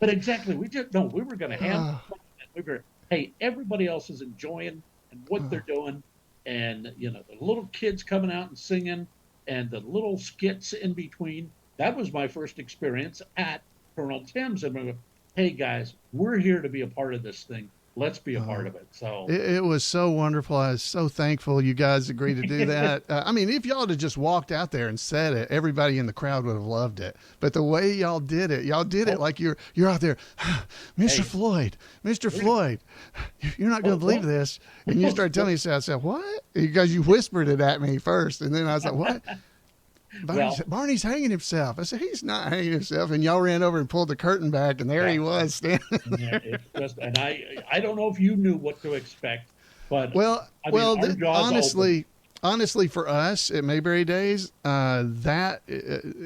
But exactly, we just no, we were going to have uh, fun. We were, hey, everybody else is enjoying and what uh, they're doing, and the little kids coming out and singing, and the little skits in between. That was my first experience at Colonel Tim's, and we go, hey guys, we're here to be a part of this thing. Let's be a uh, part of it. So it was so wonderful. I was so thankful you guys agreed to do that. I mean, if y'all had just walked out there and said it, everybody in the crowd would have loved it. But the way y'all did it oh, like you're out there, Mr. hey, Floyd, Mr. we're gonna, Floyd, you're not going to believe well, this. And you started telling me, so I said, what? Because you whispered it at me first, and then I was like, what? well, Barney's hanging himself. I said, he's not hanging himself. And y'all ran over and pulled the curtain back, and there yeah. he was standing. And there, it's just, and I don't know if you knew what to expect, but Well, I mean, our jaws open. honestly, for us at Mayberry Days, that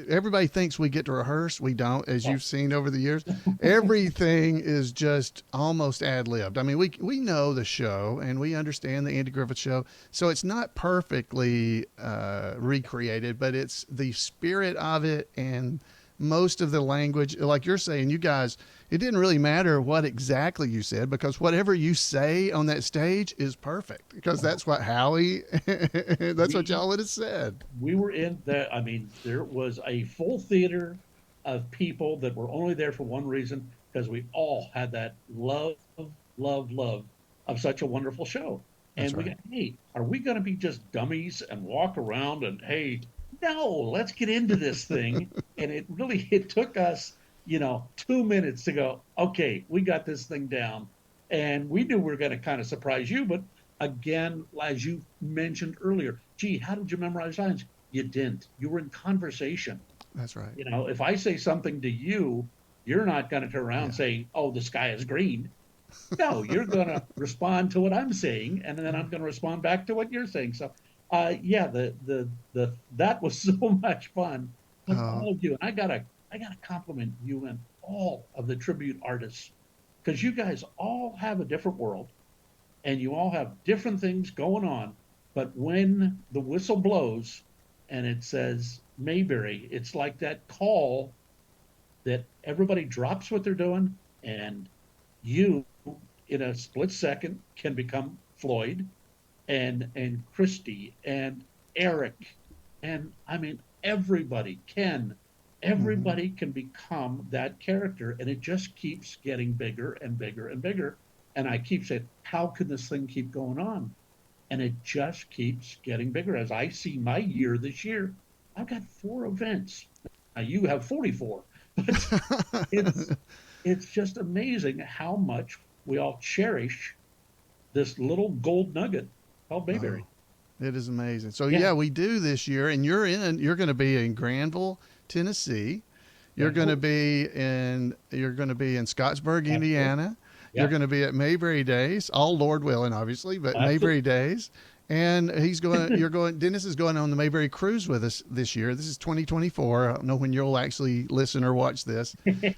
everybody thinks we get to rehearse. We don't, as Oh, you've seen over the years. Everything is just almost ad libbed. I mean, we know the show and we understand the Andy Griffith Show, so it's not perfectly recreated, but it's the spirit of it and most of the language. Like you're saying, you guys, it didn't really matter what exactly you said because whatever you say on that stage is perfect because that's what Howie, that's what we y'all would have said. we were in the. I mean, there was a full theater of people that were only there for one reason because we all had that love of such a wonderful show, That's and we right. got, hey, are we going to be just dummies and walk around and hey, no, let's get into this thing, and it took us 2 minutes to go, okay, we got this thing down. And we knew we were going to kind of surprise you. But again, as you mentioned earlier, gee, how did you memorize lines? You didn't. You were in conversation. That's right. If I say something to you, you're not going to turn around and Yeah. say, oh, the sky is green. No, you're going to respond to what I'm saying, and then I'm going to respond back to what you're saying. So, yeah, the that was so much fun. But Uh, all of you, and I gotta compliment you and all of the tribute artists because you guys all have a different world and you all have different things going on. But when the whistle blows and it says Mayberry, it's like that call that everybody drops what they're doing and you in a split second can become Floyd and Christy and Eric and I mean mhm. everybody can become that character and it just keeps getting bigger and bigger and bigger and I keep saying how can this thing keep going on and it just keeps getting bigger as I see my year this year. I've got 4 events. Now you have 44, but it's it's just amazing how much we all cherish this little gold nugget called Oh, Mayberry. it is amazing. So Yeah, yeah, we do this year, and you're going to be in Granville, Tennessee. yeah, You're going to be in Scottsburg, absolutely. Indiana. You're Yeah, going to be at Mayberry Days, all Lord willing, obviously, but absolutely. Mayberry Days. And Dennis is going on the Mayberry cruise with us this year. This is 2024. I don't know when you'll actually listen or watch this,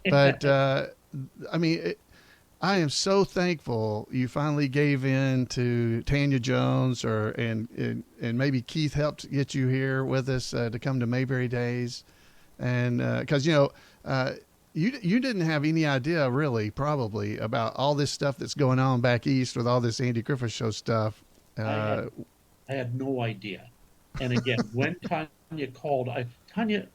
but I mean, I am so thankful you finally gave in to Tanya Jones, and maybe Keith helped get you here with us to come to Mayberry Days, and because you didn't have any idea really probably about all this stuff that's going on back east with all this Andy Griffith Show stuff. I Uh, had I had no idea. And again, when Tanya called, Tanya,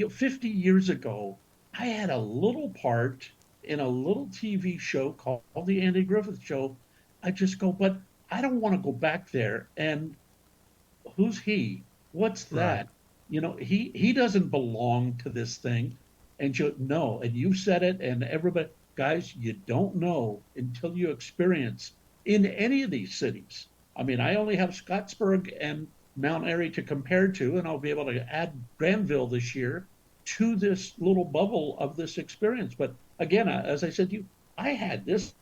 50 years ago, I had a little part in a little TV show called The Andy Griffith Show. I just go, but I don't want to go back there. And who's he? What's right. that? He doesn't belong to this thing. And you no, and you said it, and everybody, guys, you don't know until you experience in any of these cities. I mean, I only have Scottsburg and Mount Airy to compare to, and I'll be able to add Granville this year to this little bubble of this experience. But again, as I said to you, I had this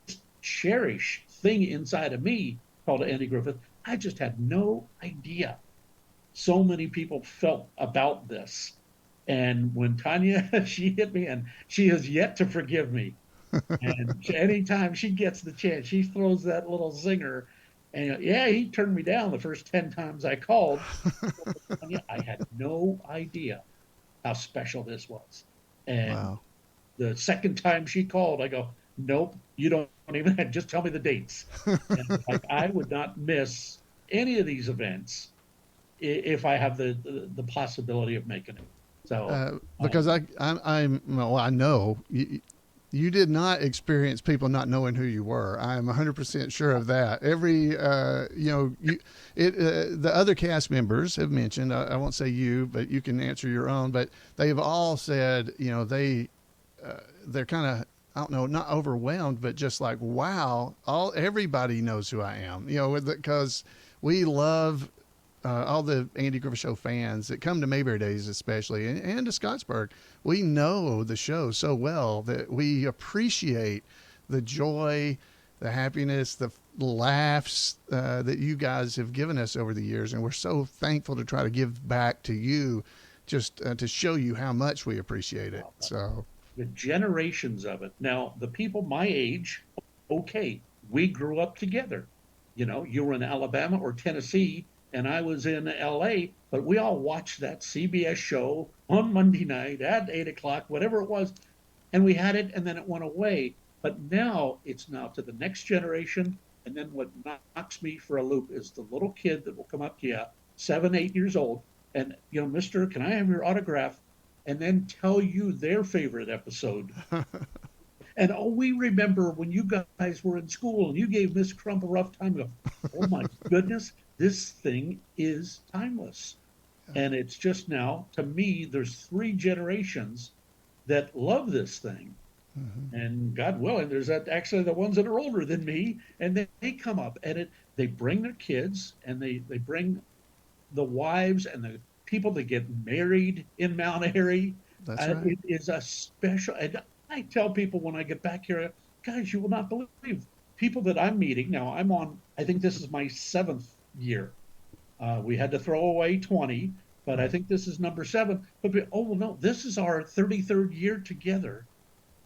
cherished thing inside of me called Andy Griffith. I just had no idea so many people felt about this. And when Tanya, she hit me, and she has yet to forgive me. And anytime she gets the chance, she throws that little zinger. And yeah, he turned me down the first 10 times I called. Tanya, I had no idea how special this was. And Wow. the second time she called, I go, nope, you don't even, just tell me the dates. And like, I would not miss any of these events if I have the possibility of making it. So, Because well, I know you did not experience people not knowing who you were. I'm 100% sure of that. Every, the other cast members have mentioned, I won't say you, but you can answer your own, but they've all said, they're kind of, I don't know, not overwhelmed, but just like, wow, everybody knows who I am, because we love all the Andy Griffith Show fans that come to Mayberry Days, especially, and to Scottsburg. We know the show so well that we appreciate the joy, the happiness, the laughs that you guys have given us over the years. And we're so thankful to try to give back to you, just to show you how much we appreciate it. So the generations of it. Now, the people my age, okay, we grew up together. You were in Alabama or Tennessee, and I was in LA, but we all watched that CBS show on Monday night at 8 o'clock, whatever it was, and we had it, and then it went away. But now it's now to the next generation. And then what knocks me for a loop is the little kid that will come up to you, 7, 8 years old, and, Mister, can I have your autograph? And then tell you their favorite episode. And we remember when you guys were in school and you gave Miss Crump a rough time. Go, oh my goodness, this thing is timeless. And it's just now, to me, there's 3 generations that love this thing. Mm-hmm. And God willing, there's actually the ones that are older than me, and they come up and they bring their kids, and they bring the wives and the people that get married in Mount Airy. That's right. It is a special, and I tell people when I get back here, guys, you will not believe people that I'm meeting. Now I think this is my 7th year. We had to throw away 20, but I think this is number 7. But well, no, this is our 33rd year together.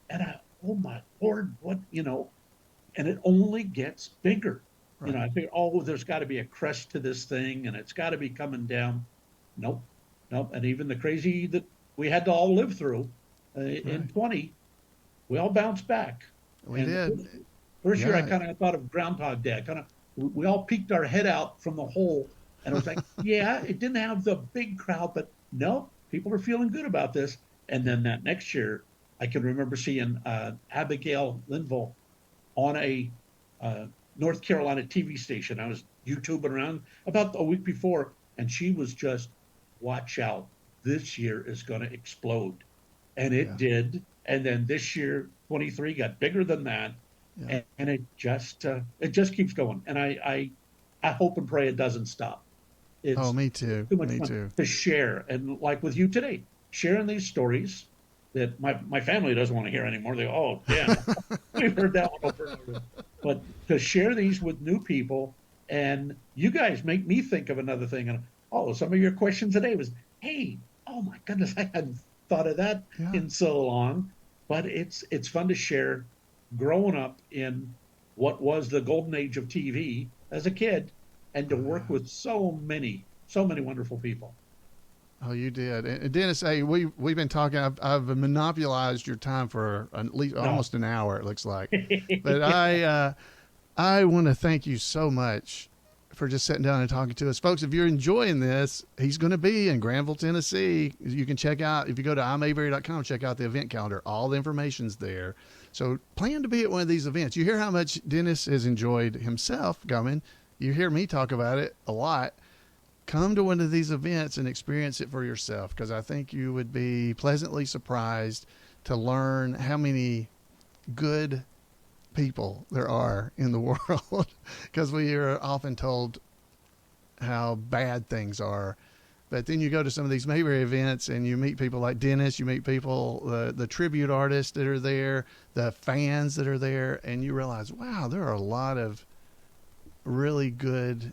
And oh my Lord, what, and it only gets bigger. Right. I think, there's got to be a crest to this thing, and it's got to be coming down. Nope. And even the crazy that we had to all live through in 20, we all bounced back. We did. First year, I kind of thought of Groundhog Day. We all peeked our head out from the hole, and it was like, yeah, it didn't have the big crowd, but no, people are feeling good about this. And then that next year, I can remember seeing Abigail Linville on a North Carolina TV station. I was YouTubing around about a week before, and she was just, watch out. This year is going to explode. And it did. And then this year, 23, got bigger than that. Yeah. And it just keeps going. And I hope and pray it doesn't stop. It's me too. Too much me fun too. to share. And like with you today, sharing these stories that my family doesn't want to hear anymore. They go, oh, damn, we've heard that one over and over. But to share these with new people, and you guys make me think of another thing. And some of your questions today was, hey, oh my goodness, I hadn't thought of that in so long. But it's fun to share growing up in what was the golden age of TV as a kid, and to work with so many wonderful people. Oh, you did. And Dennis, hey, we've been talking. I've monopolized your time for at least almost an hour, it looks like. But I want to thank you so much for just sitting down and talking to us. Folks, if you're enjoying this, he's going to be in Granville, Tennessee. You can check out, if you go to imayberry.com, check out the event calendar. All the information's there. So plan to be at one of these events. You hear how much Dennis has enjoyed himself coming. You hear me talk about it a lot. Come to one of these events and experience it for yourself, because I think you would be pleasantly surprised to learn how many good people there are in the world, because we are often told how bad things are. But then you go to some of these Mayberry events and you meet people like Dennis, you meet people, the tribute artists that are there, the fans that are there, and you realize, wow, there are a lot of really good,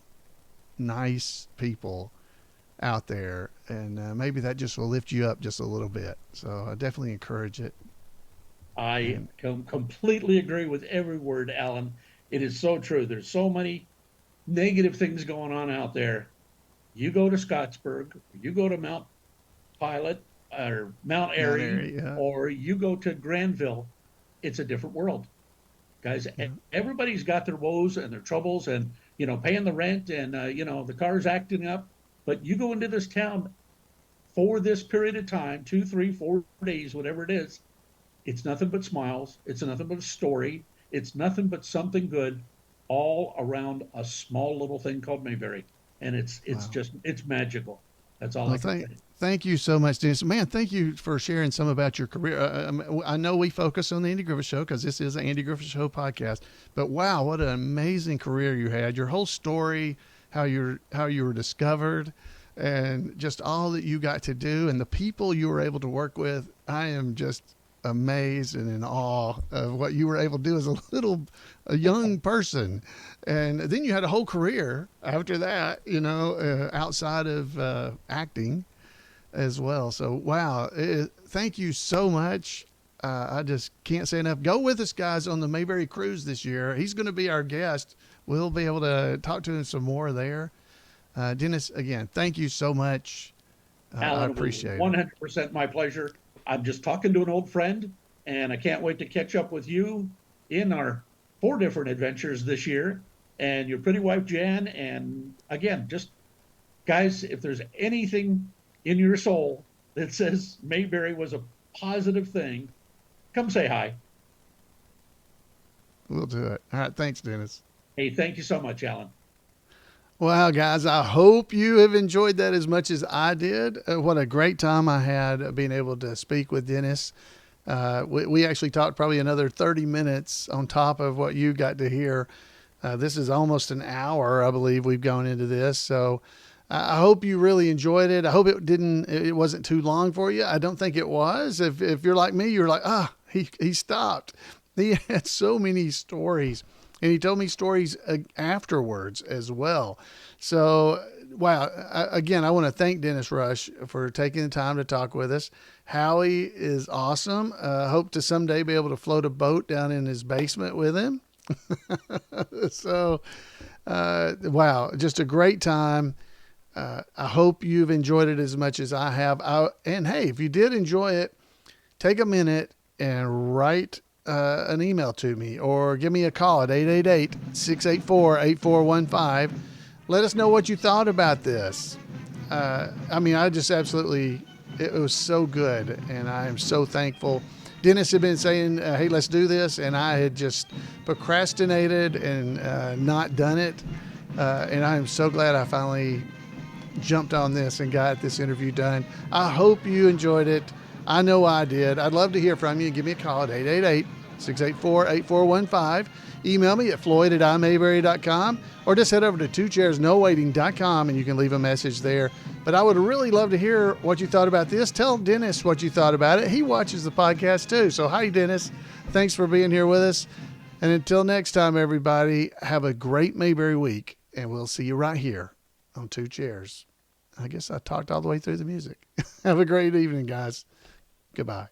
nice people out there. And maybe that just will lift you up just a little bit. So I definitely encourage it. I completely agree with every word, Alan. It is so true. There's so many negative things going on out there. You go to Scottsburg, you go to Mount Pilot or Mount Mount Airy, Airy, yeah. or you go to Granville, it's a different world. Guys, everybody's got their woes and their troubles and, paying the rent and, the car's acting up. But you go into this town for this period of time, 2, 3, 4 days, whatever it is, it's nothing but smiles. It's nothing but a story. It's nothing but something good all around a small little thing called Mayberry. And it's Wow. just, it's magical. That's all Well, I can say. thank you so much, Dennis. Man, thank you for sharing some about your career. I know we focus on the Andy Griffith Show because this is an Andy Griffith Show podcast. But wow, what an amazing career you had! Your whole story, how you were discovered, and just all that you got to do, and the people you were able to work with. I am just amazed and in awe of what you were able to do as a young person. And then you had a whole career after that, outside of acting as well. So, wow. Thank you so much. I just can't say enough. Go with us, guys, on the Mayberry Cruise this year. He's going to be our guest. We'll be able to talk to him some more there. Dennis, again, thank you so much. Alan, I appreciate it. 100% my pleasure. I'm just talking to an old friend, and I can't wait to catch up with you in our 4 different adventures this year, and your pretty wife, Jan. And again, just guys, if there's anything in your soul that says Mayberry was a positive thing, come say hi. We'll do it. All right. Thanks, Dennis. Hey, thank you so much, Alan. Well, guys, I hope you have enjoyed that as much as I did. What a great time I had being able to speak with Dennis. We actually talked probably another 30 minutes on top of what you got to hear. This is almost an hour, I believe, we've gone into this. So I hope you really enjoyed it. I hope it wasn't too long for you. I don't think it was. If you're like me, you're like, he stopped. He had so many stories. And he told me stories afterwards as well. So, wow. Again, I want to thank Dennis Rush for taking the time to talk with us. Howie is awesome. Hope to someday be able to float a boat down in his basement with him. So, wow, just a great time. I hope you've enjoyed it as much as I have. And hey, if you did enjoy it, take a minute and write an email to me or give me a call at 888-684-8415. Let us know what you thought about this. I just absolutely, it was so good, and I am so thankful. Dennis had been saying, hey, let's do this, and I had just procrastinated and not done it. And I am so glad I finally jumped on this and got this interview done. I hope you enjoyed it. I know I did. I'd love to hear from you. Give me a call at 888-684-8415. Email me at floyd@imayberry.com or just head over to twochairsnowaiting.com and you can leave a message there. But I would really love to hear what you thought about this. Tell Dennis what you thought about it. He watches the podcast too. So hi, Dennis. Thanks for being here with us. And until next time, everybody, have a great Mayberry week. And we'll see you right here on Two Chairs. I guess I talked all the way through the music. Have a great evening, guys. Goodbye.